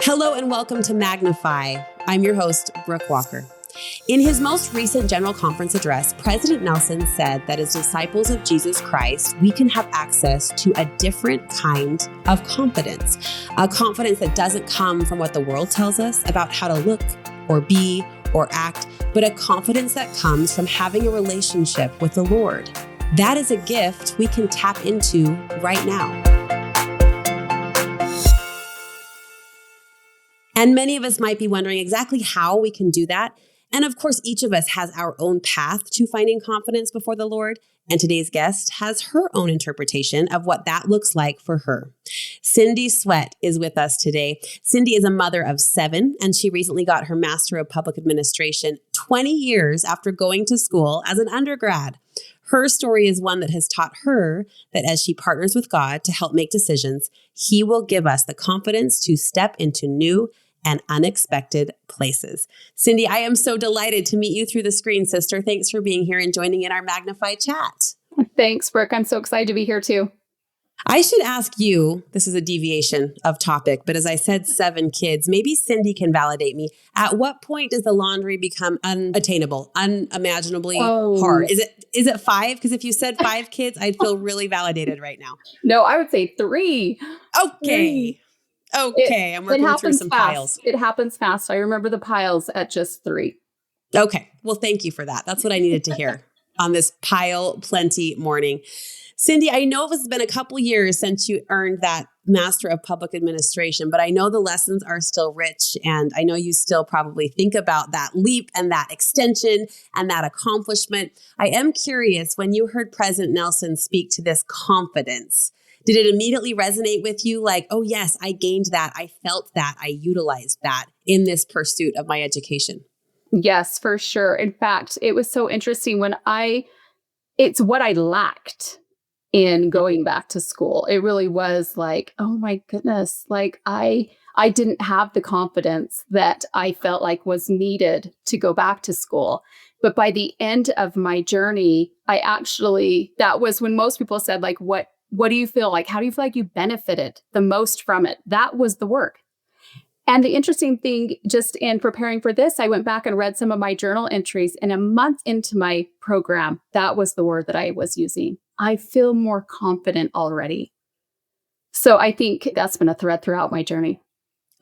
Hello and welcome to Magnify. I'm your host, Brooke Walker. In his most recent General Conference address, President Nelson said that as disciples of Jesus Christ, we can have access to a different kind of confidence, a confidence that doesn't come from what the world tells us about how to look or be or act, but a confidence that comes from having a relationship with the Lord. That is a gift we can tap into right now. And many of us might be wondering exactly how we can do that. And of course, each of us has our own path to finding confidence before the Lord. And today's guest has her own interpretation of what that looks like for her. Cindy Sweat is with us today. Cindy is a mother of 7, and she recently got her Master of Public Administration 20 years after going to school as an undergrad. Her story is one that has taught her that as she partners with God to help make decisions, He will give us the confidence to step into new and unexpected places. Cindy, I am so delighted to meet you through the screen, sister. Thanks for being here and joining in our Magnify chat. Thanks, Brooke. I'm so excited to be here too. I should ask you, this is a deviation of topic, but as I said, 7 kids, maybe Cindy can validate me. At what point does the laundry become unattainable, unimaginably hard? Is it 5? Because if you said 5 kids, I'd feel really validated right now. No, I would say 3. Okay. I'm working through some piles. It happens fast. I remember the piles at just 3. Okay. Well, thank you for that. That's what I needed to hear on this pile plenty morning. Cindy, I know it's been a couple years since you earned that Master of Public Administration, but I know the lessons are still rich, and I know you still probably think about that leap and that extension and that accomplishment. I am curious, when you heard President Nelson speak to this confidence, did it immediately resonate with you like, oh yes, I gained that, I felt that, I utilized that in this pursuit of my education? Yes, for sure. In fact, it was so interesting it's what I lacked in going back to school. It really was like, oh my goodness, like I didn't have the confidence that I felt like was needed to go back to school. But by the end of my journey, that was when most people said, like, what do you feel like? How do you feel like you benefited the most from it? That was the work. And the interesting thing, just in preparing for this, I went back and read some of my journal entries, and a month into my program, that was the word that I was using. I feel more confident already. So I think that's been a thread throughout my journey.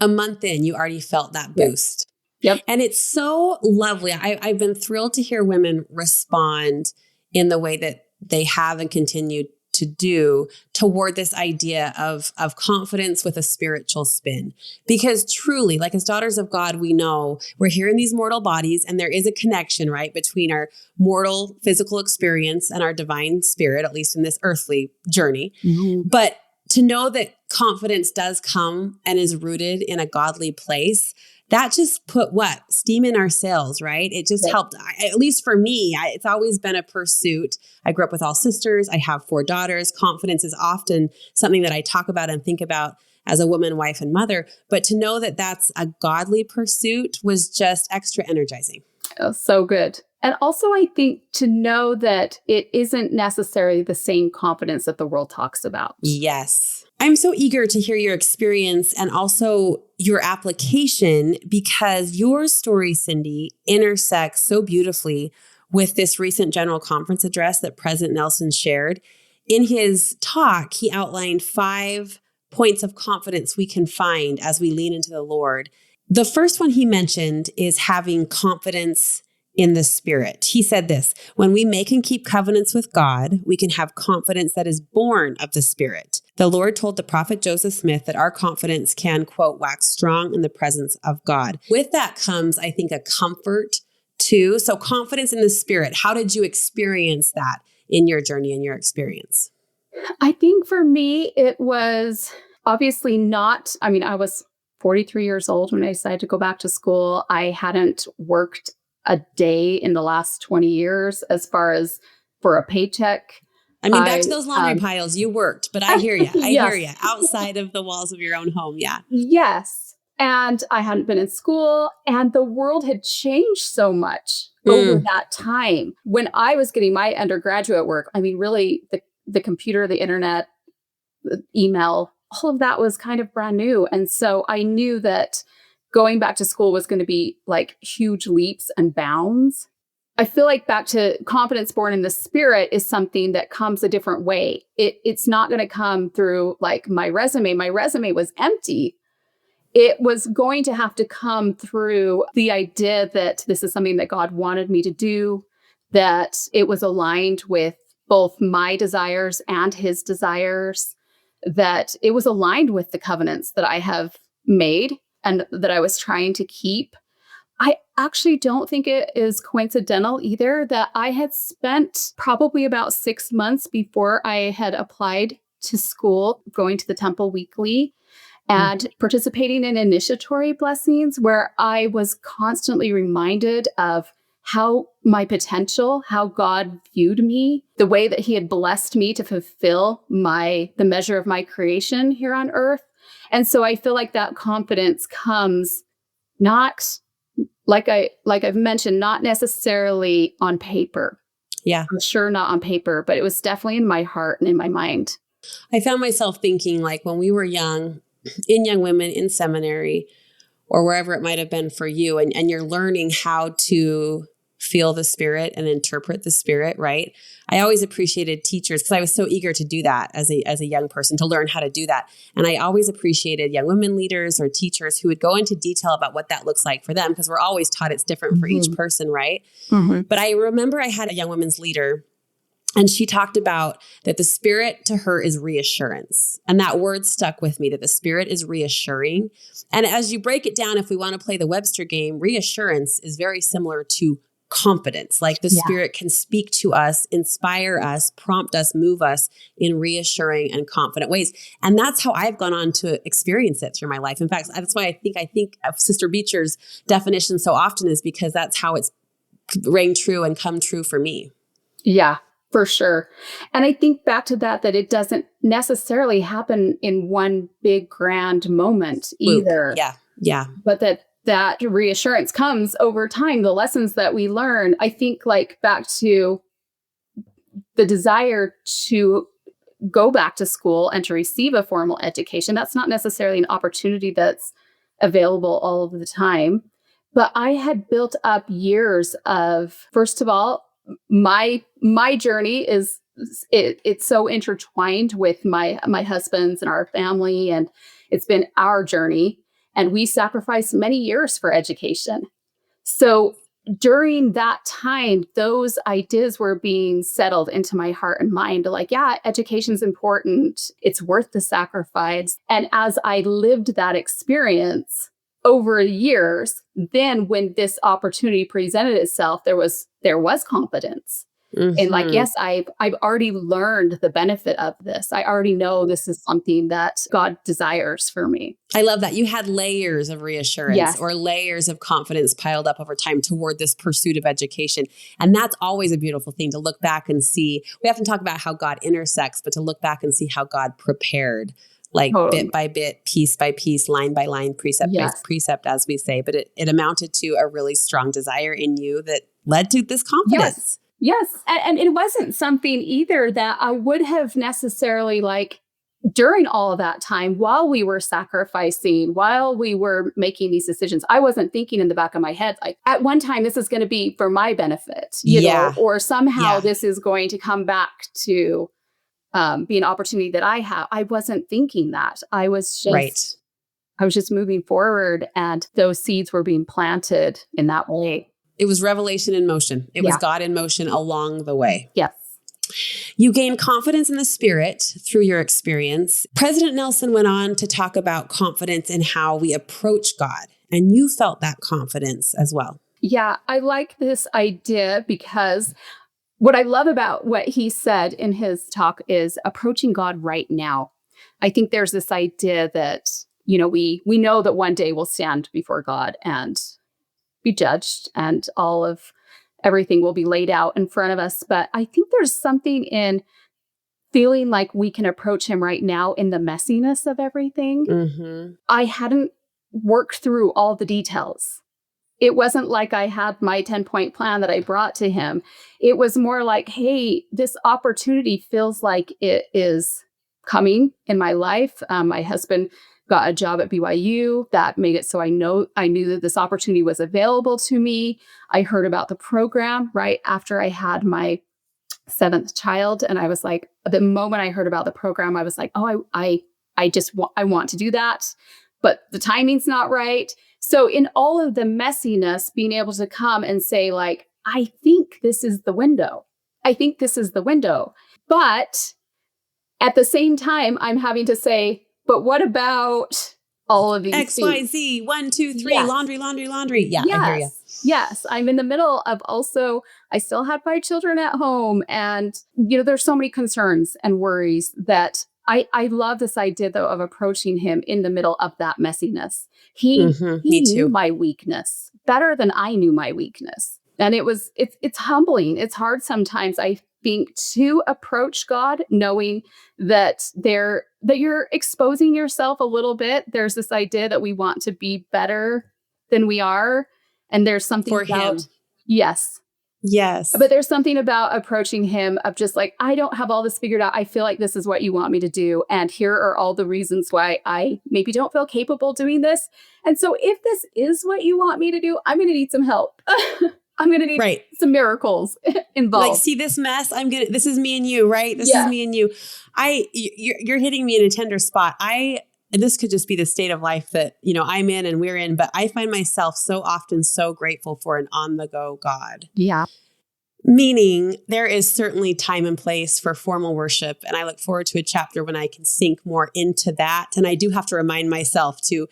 A month in, you already felt that boost. Yep. And it's so lovely. I've been thrilled to hear women respond in the way that they have and continue to do toward this idea of confidence with a spiritual spin. Because truly, like as daughters of God, we know we're here in these mortal bodies, and there is a connection, right, between our mortal physical experience and our divine spirit, at least in this earthly journey. Mm-hmm. But to know that confidence does come and is rooted in a godly place, that just put steam in our sails, right? It just helped. At least for me, it's always been a pursuit. I grew up with all sisters. I have 4 daughters. Confidence is often something that I talk about and think about as a woman, wife, and mother. But to know that that's a godly pursuit was just extra energizing. Oh, so good. And also, I think to know that it isn't necessarily the same confidence that the world talks about. Yes. I'm so eager to hear your experience and also your application, because your story, Cindy, intersects so beautifully with this recent General Conference address that President Nelson shared. In his talk, he outlined 5 points of confidence we can find as we lean into the Lord. The first one he mentioned is having confidence in the Spirit. He said this: when we make and keep covenants with God, we can have confidence that is born of the Spirit. The Lord told the prophet Joseph Smith that our confidence can, quote, wax strong in the presence of God. With that comes, I think, a comfort too. So confidence in the Spirit. How did you experience that in your journey and your experience? I think for me, it was obviously I was 43 years old when I decided to go back to school. I hadn't worked a day in the last 20 years as far as for a paycheck. I mean, back to those laundry piles, you worked, but I hear you. I hear you. Outside of the walls of your own home. Yeah. Yes. And I hadn't been in school, and the world had changed so much over that time. When I was getting my undergraduate work, I mean, really the computer, the internet, the email, all of that was kind of brand new. And so I knew that going back to school was going to be like huge leaps and bounds. I feel like back to confidence born in the Spirit is something that comes a different way. It's not going to come through like my resume. My resume was empty. It was going to have to come through the idea that this is something that God wanted me to do, that it was aligned with both my desires and his desires, that it was aligned with the covenants that I have made and that I was trying to keep. I actually don't think it is coincidental either that I had spent probably about 6 months before I had applied to school, going to the temple weekly and participating in initiatory blessings where I was constantly reminded of how my potential, how God viewed me, the way that he had blessed me to fulfill the measure of my creation here on earth. And so I feel like that confidence comes not, like I've mentioned, not necessarily on paper. Yeah. I'm sure not on paper, but it was definitely in my heart and in my mind. I found myself thinking like when we were young, in Young Women, in seminary, or wherever it might have been for you, and you're learning how to feel the Spirit and interpret the Spirit, right? I always appreciated teachers because I was so eager to do that as a young person, to learn how to do that. And I always appreciated young women leaders or teachers who would go into detail about what that looks like for them, because we're always taught it's different for each person, right? But I remember I had a young women's leader, and she talked about that the Spirit to her is reassurance. And that word stuck with me, that the Spirit is reassuring. And as you break it down, if we want to play the Webster game, reassurance is very similar to confidence. Like the Spirit can speak to us, inspire us, prompt us, move us in reassuring and confident ways. And that's how I've gone on to experience it through my life. In fact, that's why I think of Sister Beecher's definition so often, is because that's how it's rang true and come true for me. Yeah. For sure. And I think back to that it doesn't necessarily happen in one big grand moment either. Yeah. But that reassurance comes over time, the lessons that we learn. I think like back to the desire to go back to school and to receive a formal education. That's not necessarily an opportunity that's available all of the time. But I had built up years of, first of all, my journey is it's so intertwined with my husband's and our family, and it's been our journey, and we sacrificed many years for education. So during that time, those ideas were being settled into my heart and mind, like, yeah, education's important. It's worth the sacrifice. And as I lived that experience over years, then when this opportunity presented itself, there was confidence. And like, yes, I've already learned the benefit of this. I already know this is something that God desires for me. I love that. You had layers of reassurance or layers of confidence piled up over time toward this pursuit of education. And that's always a beautiful thing to look back and see. We often talk about how God intersects, but to look back and see how God prepared, like bit by bit, piece by piece, line by line, precept by precept, as we say. But it amounted to a really strong desire in you that led to this confidence. Yes. And it wasn't something either that I would have necessarily like during all of that time, while we were sacrificing, while we were making these decisions, I wasn't thinking in the back of my head, like at one time, this is going to be for my benefit, you know, or somehow this is going to come back to be an opportunity that I have. I wasn't thinking that. I was just moving forward, and those seeds were being planted in that way. It was revelation in motion. It was God in motion along the way. Yes. You gained confidence in the Spirit through your experience. President Nelson went on to talk about confidence in how we approach God, and you felt that confidence as well. Yeah, I like this idea because what I love about what he said in his talk is approaching God right now. I think there's this idea that, you know, we know that one day we'll stand before God and be judged, and all of everything will be laid out in front of us. But I think there's something in feeling like we can approach him right now in the messiness of everything. I hadn't worked through all the details. It wasn't like I had my 10-point plan that I brought to him. It was more like, hey, this opportunity feels like it is coming in my life. My husband got a job at BYU that made it so I knew that this opportunity was available to me. I heard about the program right after I had my 7th child. And I was like, the moment I heard about the program, I was like, oh, I want to do that, but the timing's not right. So in all of the messiness, being able to come and say like, I think this is the window. I think this is the window. But at the same time, I'm having to say, but what about all of these XYZ, things? 1, 2, 3, Yes. laundry. Yeah, Yes. I hear you. Yes. I'm in the middle of also, I still have 5 children at home. And, there's so many concerns and worries that I love this idea, though, of approaching him in the middle of that messiness. He Me knew too. my weakness better than I knew my weakness. And it's humbling. It's hard sometimes, I think, to approach God knowing that you're exposing yourself a little bit. There's this idea that we want to be better than we are. And there's something For about him. Yes. Yes. But there's something about approaching him of just like, I don't have all this figured out. I feel like this is what you want me to do. And here are all the reasons why I maybe don't feel capable doing this. And so if this is what you want me to do, I'm going to need some help. I'm going to need some miracles involved. Like, see this mess? This is me and you, right? This is me and you. You're hitting me in a tender spot. And this could just be the state of life that, I'm in and we're in, but I find myself so often so grateful for an on-the-go God. Yeah. Meaning there is certainly time and place for formal worship. And I look forward to a chapter when I can sink more into that. And I do have to remind myself to,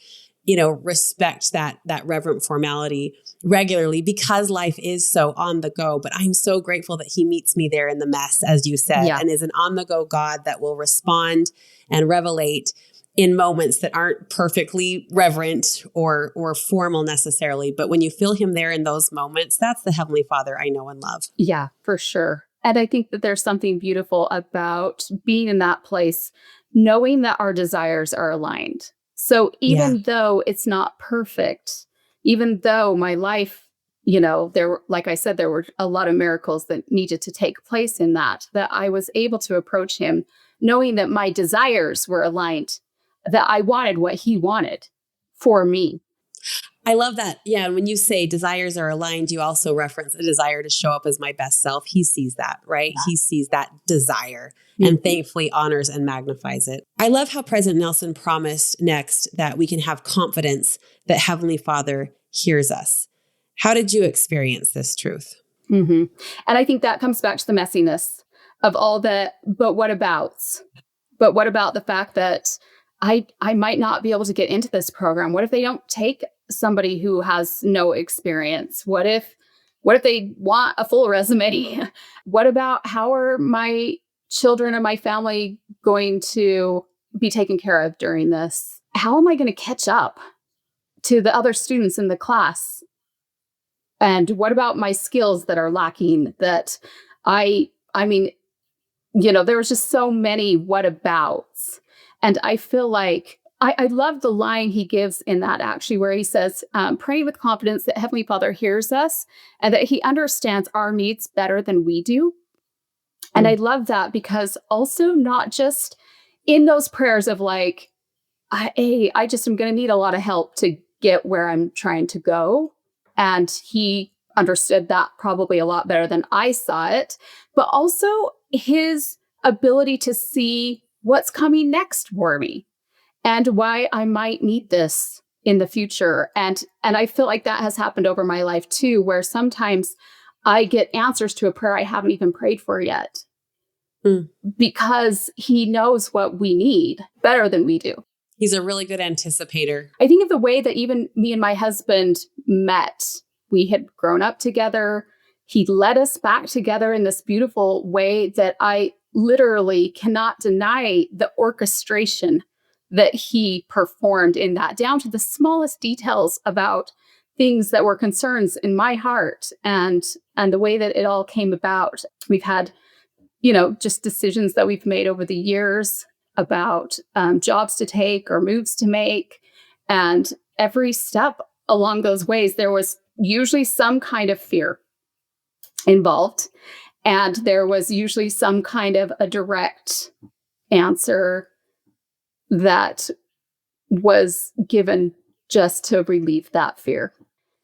respect that reverent formality regularly because life is so on the go. But I'm so grateful that he meets me there in the mess, as you said, and is an on-the-go God that will respond and revelate in moments that aren't perfectly reverent or formal necessarily. But when you feel him there in those moments, that's the Heavenly Father I know and love. Yeah, for sure. And I think that there's something beautiful about being in that place, knowing that our desires are aligned. So even though it's not perfect, even though my life, like I said, there were a lot of miracles that needed to take place in that I was able to approach him knowing that my desires were aligned, that I wanted what he wanted for me. I love that. Yeah. And when you say desires are aligned, you also reference a desire to show up as my best self. He sees that, right? Yeah. He sees that desire and thankfully honors and magnifies it. I love how President Nelson promised next that we can have confidence that Heavenly Father hears us. How did you experience this truth? Mm-hmm. And I think that comes back to the messiness of all the, but what about the fact that I might not be able to get into this program? What if they don't take somebody who has no experience? What if they want a full resume? What about how are my children and my family going to be taken care of during this? How am I going to catch up to the other students in the class? And what about my skills that are lacking that there was just so many what abouts. And I feel like I love the line he gives in that actually, where he says, praying with confidence that Heavenly Father hears us and that he understands our needs better than we do. And I love that because also not just in those prayers of like, I just am going to need a lot of help to get where I'm trying to go. And he understood that probably a lot better than I saw it, but also his ability to see what's coming next for me and why I might need this in the future. And I feel like that has happened over my life too, where sometimes I get answers to a prayer I haven't even prayed for yet because he knows what we need better than we do. He's a really good anticipator. I think of the way that even me and my husband met. We had grown up together. He led us back together in this beautiful way that I literally cannot deny the orchestration that he performed in that, down to the smallest details about things that were concerns in my heart and the way that it all came about. We've had, just decisions that we've made over the years about jobs to take or moves to make. And every step along those ways, there was usually some kind of fear involved. And there was usually some kind of a direct answer that was given just to relieve that fear.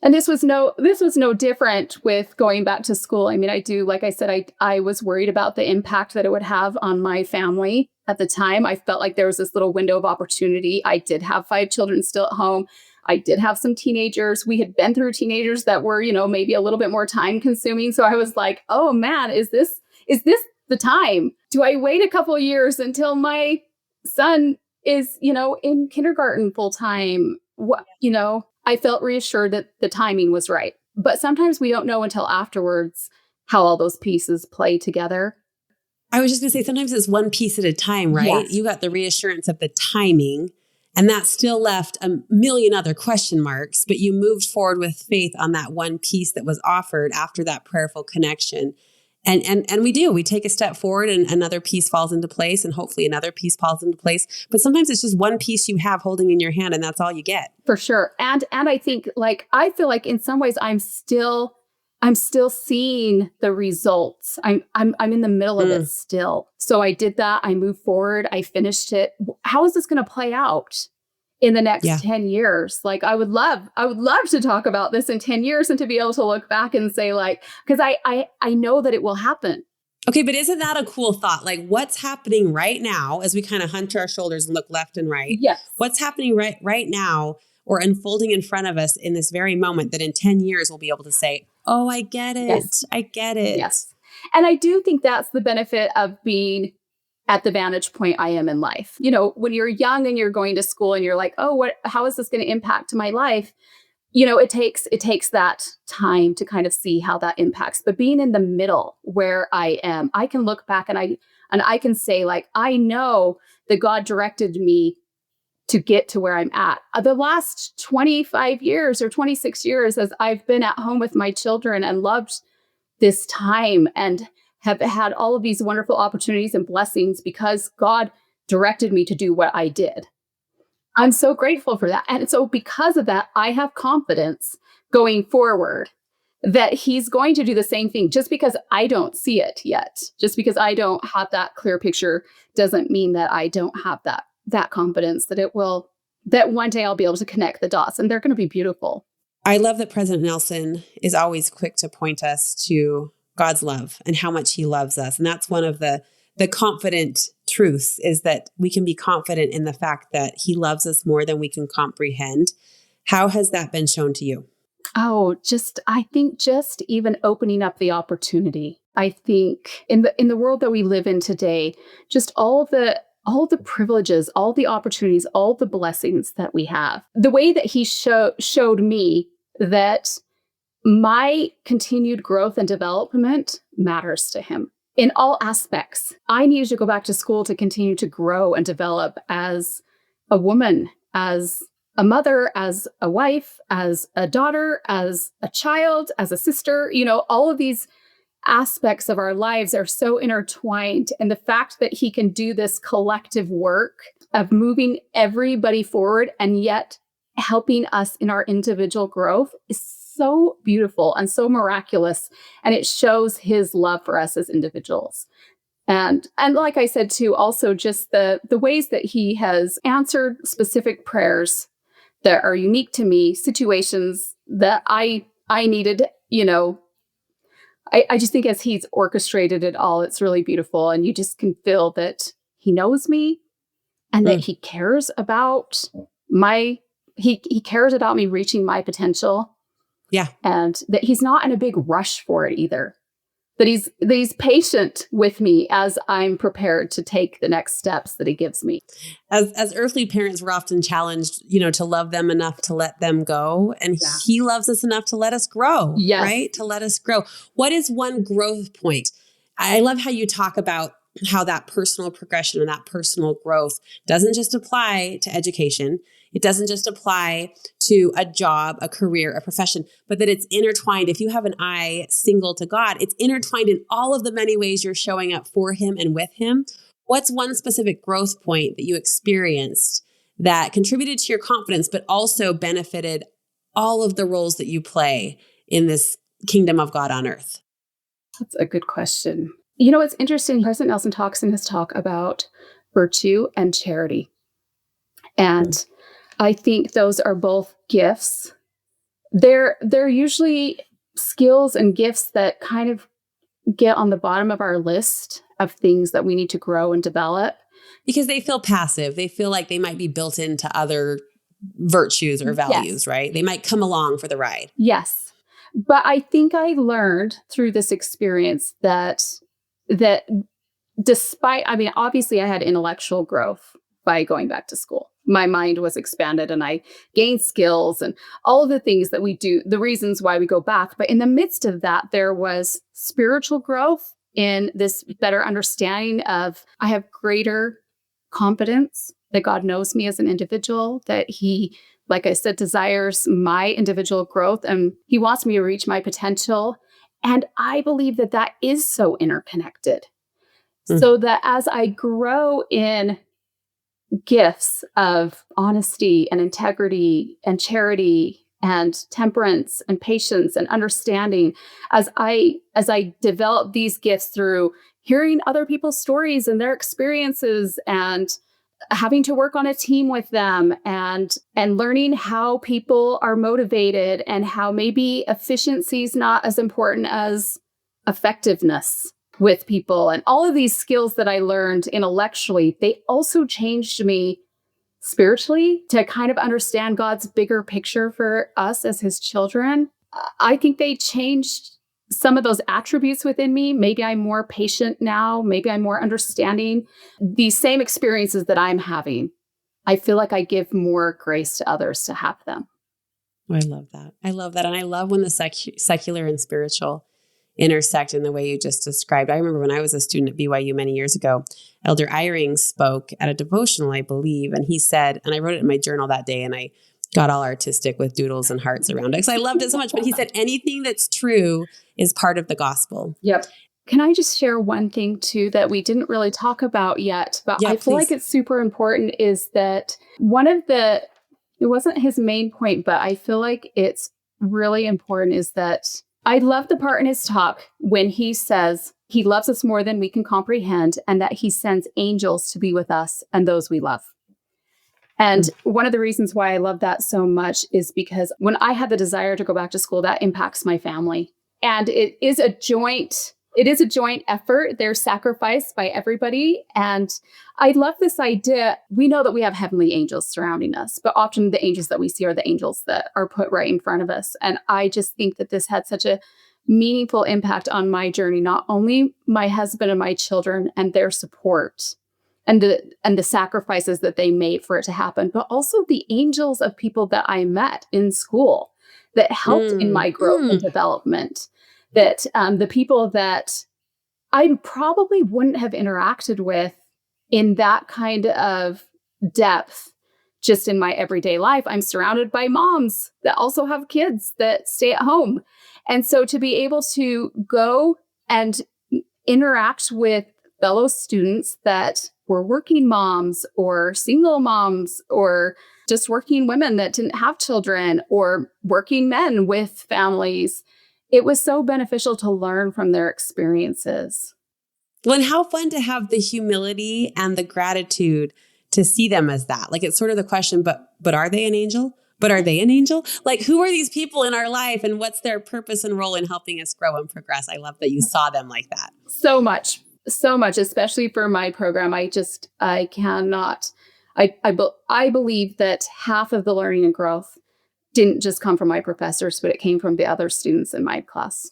And this was no different with going back to school. I mean, like I said, I was worried about the impact that it would have on my family at the time. I felt like there was this little window of opportunity. I did have 5 children still at home. I did have some teenagers. We had been through teenagers that were, maybe a little bit more time consuming. So I was like, oh man, is this the time? Do I wait a couple of years until my son is, in kindergarten full time? I felt reassured that the timing was right. But sometimes we don't know until afterwards how all those pieces play together. I was just going to say, sometimes it's one piece at a time, right? Yes. You got the reassurance of the timing, and that still left a million other question marks, but you moved forward with faith on that one piece that was offered after that prayerful connection. And we take a step forward and another piece falls into place, and hopefully another piece falls into place. But sometimes it's just one piece you have holding in your hand, and that's all you get. For sure. And I think I feel like in some ways I'm still seeing the results. I'm in the middle of it still. So I did that. I moved forward. I finished it. How is this going to play out in the next 10 years? I would love to talk about this in 10 years and to be able to look back and say because I know that it will happen. Okay, but isn't that a cool thought? What's happening right now as we kind of hunch our shoulders and look left and right? Yes. What's happening right now or unfolding in front of us in this very moment that in 10 years we'll be able to say, oh, I get it. Yes. I get it. Yes. And I do think that's the benefit of being at the vantage point I am in life. When you're young and you're going to school and you're like, oh, how is this going to impact my life? It takes that time to kind of see how that impacts. But being in the middle where I am, I can look back and I can say I know that God directed me to get to where I'm at. The last 25 years or 26 years as I've been at home with my children and loved this time and have had all of these wonderful opportunities and blessings because God directed me to do what I did. I'm so grateful for that. And so because of that, I have confidence going forward that he's going to do the same thing. Just because I don't see it yet, just because I don't have that clear picture doesn't mean that I don't have that confidence that one day I'll be able to connect the dots and they're going to be beautiful. I love that President Nelson is always quick to point us to God's love and how much he loves us. And that's one of the confident truths, is that we can be confident in the fact that he loves us more than we can comprehend. How has that been shown to you? Oh, I think just even opening up the opportunity. I think in the world that we live in today, just all the privileges, all the opportunities, all the blessings that we have. The way that he showed me that my continued growth and development matters to him in all aspects. I needed to go back to school to continue to grow and develop as a woman, as a mother, as a wife, as a daughter, as a child, as a sister. All of these aspects of our lives are so intertwined. And the fact that he can do this collective work of moving everybody forward and yet helping us in our individual growth is so beautiful and so miraculous. And it shows his love for us as individuals. And like I said, too, also just the ways that he has answered specific prayers that are unique to me, situations that I needed, I just think as he's orchestrated it all, it's really beautiful. And you just can feel that he knows me and that he cares about he cares about me reaching my potential. Yeah. And that he's not in a big rush for it either. That he's patient with me as I'm prepared to take the next steps that he gives me. As earthly parents, we're often challenged, to love them enough to let them go. And he loves us enough to let us grow, right? To let us grow. What is one growth point? I love how you talk about how that personal progression and that personal growth doesn't just apply to education. It doesn't just apply to a job, a career, a profession, but that it's intertwined. If you have an eye single to God, it's intertwined in all of the many ways you're showing up for him and with him. What's one specific growth point that you experienced that contributed to your confidence, but also benefited all of the roles that you play in this kingdom of God on earth? That's a good question. It's interesting. President Nelson talks in his talk about virtue, and charity. And I think those are both gifts. They're usually skills and gifts that kind of get on the bottom of our list of things that we need to grow and develop. Because they feel passive. They feel like they might be built into other virtues or values, right? They might come along for the ride. Yes. But I think I learned through this experience that despite, I mean, obviously I had intellectual growth by going back to school. My mind was expanded and I gained skills and all of the things that we do, the reasons why we go back. But in the midst of that, there was spiritual growth in this better understanding of I have greater confidence that God knows me as an individual, that he, like I said, desires my individual growth and he wants me to reach my potential. And I believe that that is so interconnected. So that as I grow in gifts of honesty and integrity and charity and temperance and patience and understanding, as I develop these gifts through hearing other people's stories and their experiences and having to work on a team with them and learning how people are motivated and how maybe efficiency is not as important as effectiveness with people, and all of these skills that I learned intellectually, they also changed me spiritually to kind of understand God's bigger picture for us as his children. I think they changed some of those attributes within me. Maybe I'm more patient now. Maybe I'm more understanding these same experiences that I'm having. I feel like I give more grace to others to have them. I love that. I love that. And I love when the secular and spiritual intersect in the way you just described. I remember when I was a student at BYU many years ago, Elder Eyring spoke at a devotional, I believe, and he said, and I wrote it in my journal that day, and I got all artistic with doodles and hearts around it because I loved it so much. But he said, anything that's true is part of the gospel. Yep. Can I just share one thing too that we didn't really talk about yet, but I feel like it's super important is that it wasn't his main point, but I feel like it's really important is that I love the part in his talk when he says he loves us more than we can comprehend and that he sends angels to be with us and those we love. And one of the reasons why I love that so much is because when I had the desire to go back to school, that impacts my family. And it is a joint effort. There's sacrifice by everybody. And I love this idea. We know that we have heavenly angels surrounding us, but often the angels that we see are the angels that are put right in front of us. And I just think that this had such a meaningful impact on my journey, not only my husband and my children and their support and the sacrifices that they made for it to happen, but also the angels of people that I met in school that helped in my growth and development. That the people that I probably wouldn't have interacted with in that kind of depth just in my everyday life. I'm surrounded by moms that also have kids that stay at home. And so to be able to go and interact with fellow students that were working moms or single moms or just working women that didn't have children or working men with families, it was so beneficial to learn from their experiences. Well, and how fun to have the humility and the gratitude to see them as that. Like, it's sort of the question, but are they an angel? But are they an angel? Like, who are these people in our life and what's their purpose and role in helping us grow and progress? I love that you saw them like that. So much, especially for my program. I believe that half of the learning and growth didn't just come from my professors, but it came from the other students in my class.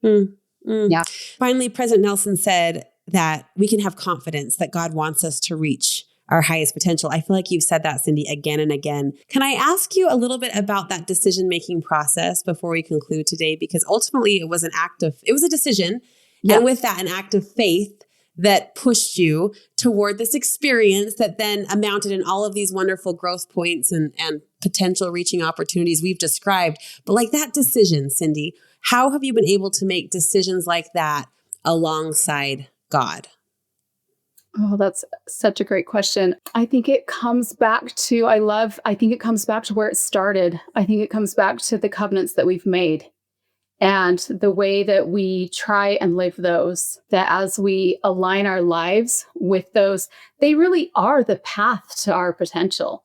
Yeah. Finally, President Nelson said that we can have confidence that God wants us to reach our highest potential. I feel like you've said that, Cindy, again and again. Can I ask you a little bit about that decision-making process before we conclude today? Because ultimately it was a decision. Yeah. And with that, an act of faith that pushed you toward this experience that then amounted in all of these wonderful growth points and potential reaching opportunities we've described. But like that decision, Cindy, how have you been able to make decisions like that alongside God? Oh, that's such a great question. I think it comes back to where it started. I think it comes back to the covenants that we've made And the way that we try and live those, that as we align our lives with those, they really are the path to our potential.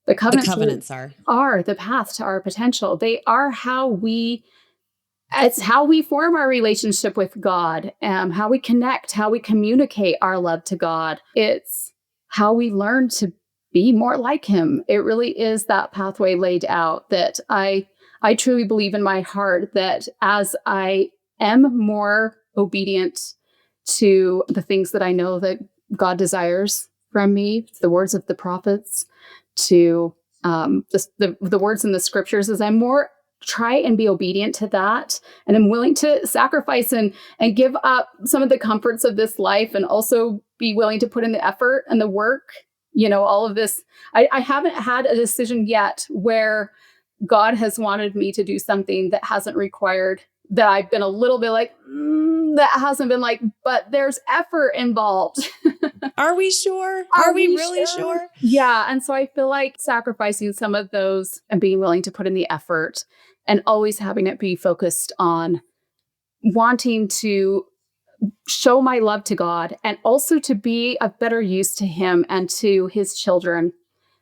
The covenants are the path to our potential. They are it's how we form our relationship with God, how we connect, how we communicate our love to God. It's how we learn to be more like him. It really is that pathway laid out that I truly believe in my heart that as I am more obedient to the things that I know that God desires from me, the words of the prophets, to the words in the scriptures, as I'm more try and be obedient to that, and I'm willing to sacrifice and give up some of the comforts of this life, and also be willing to put in the effort and the work, all of this. I haven't had a decision yet where God has wanted me to do something that hasn't required, that I've been a little bit like, that hasn't been like, but there's effort involved. Are we sure? Are we really sure? Yeah. And so I feel like sacrificing some of those and being willing to put in the effort, and always having it be focused on wanting to show my love to God, and also to be of better use to him and to his children,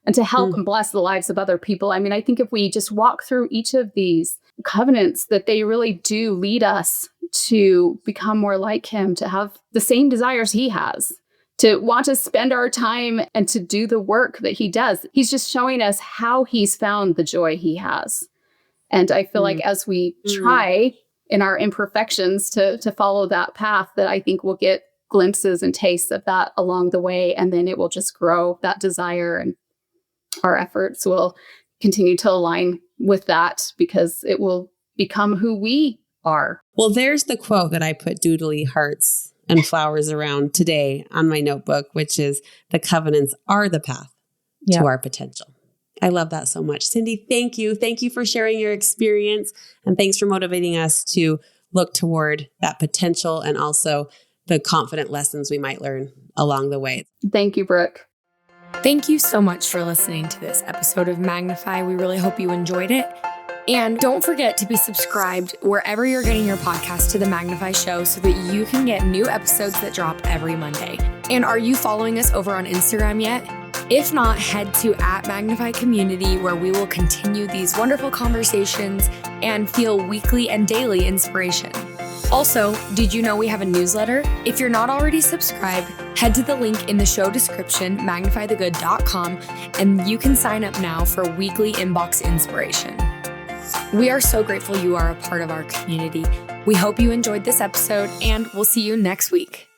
and to help and bless the lives of other people. I mean, I think if we just walk through each of these covenants, that they really do lead us to become more like him, to have the same desires he has, to want to spend our time and to do the work that he does. He's just showing us how he's found the joy he has. And I feel like as we try in our imperfections to follow that path, that I think we'll get glimpses and tastes of that along the way. And then it will just grow, that desire, and our efforts will continue to align with that, because it will become who we are. Well, there's the quote that I put doodly hearts and flowers around today on my notebook, which is, the covenants are the path to our potential. I love that so much. Cindy, thank you. Thank you for sharing your experience, and thanks for motivating us to look toward that potential, and also the confident lessons we might learn along the way. Thank you, Brooke. Thank you so much for listening to this episode of Magnify. We really hope you enjoyed it. And don't forget to be subscribed wherever you're getting your podcast to The Magnify Show, so that you can get new episodes that drop every Monday. And are you following us over on Instagram yet? If not, head to @Magnify Community, where we will continue these wonderful conversations and feel weekly and daily inspiration. Also, did you know we have a newsletter? If you're not already subscribed, head to the link in the show description, magnifythegood.com, and you can sign up now for weekly inbox inspiration. We are so grateful you are a part of our community. We hope you enjoyed this episode, and we'll see you next week.